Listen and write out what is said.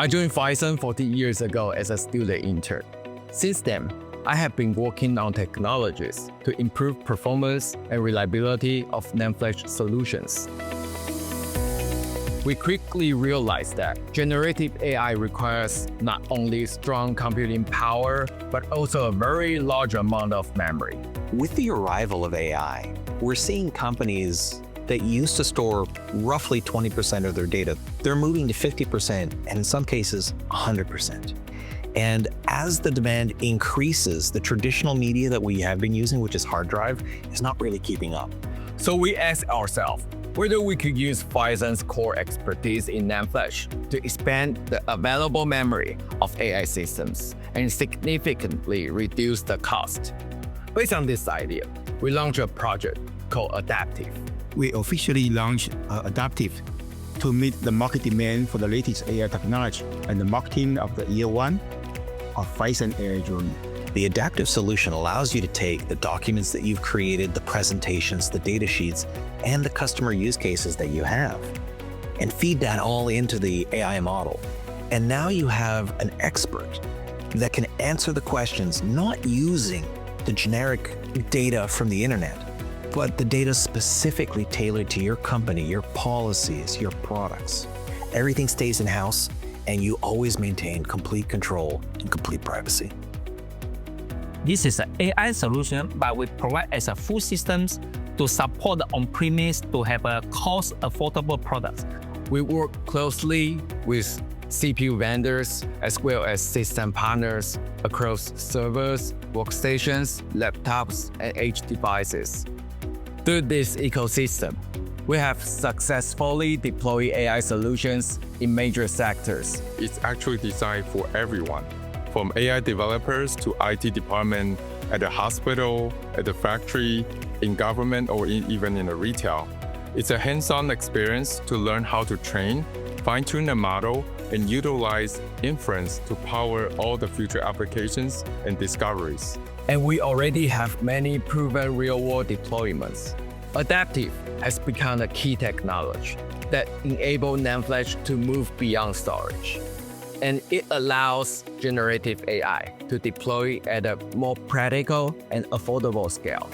I joined Phison 14 years ago as a student intern. Since then, I have been working on technologies to improve performance and reliability of NAND flash solutions. We quickly realized that generative AI requires not only strong computing power, but also a very large amount of memory. With the arrival of AI, we're seeing companies that used to store roughly 20% of their data, they're moving to 50%, and in some cases, 100%. And as the demand increases, the traditional media that we have been using, which is hard drive, is not really keeping up. So we asked ourselves whether we could use Phison's core expertise in NAND flash to expand the available memory of AI systems and significantly reduce the cost. Based on this idea, we launched a project called aiDAPTIV. We officially launched aiDAPTIV to meet the market demand for the latest AI technology and the marketing of the year one of Phison AI journey. The aiDAPTIV solution allows you to take the documents that you've created, the presentations, the data sheets, and the customer use cases that you have, and feed that all into the AI model. And now you have an expert that can answer the questions not using the generic data from the internet, but the data specifically tailored to your company, your policies, your products. Everything stays in-house, and you always maintain complete control and complete privacy. This is an AI solution, but we provide as a full systems to support the on-premise to have a cost-affordable products. We work closely with CPU vendors as well as system partners across servers, workstations, laptops, and edge devices. Through this ecosystem, we have successfully deployed AI solutions in major sectors. It's actually designed for everyone, from AI developers to IT department at the hospital, at the factory, in government, or even in the retail. It's a hands-on experience to learn how to train, fine-tune the model, and utilize inference to power all the future applications and discoveries. And we already have many proven real-world deployments. aiDAPTIV has become a key technology that enables NAND flash to move beyond storage. And it allows generative AI to deploy at a more practical and affordable scale.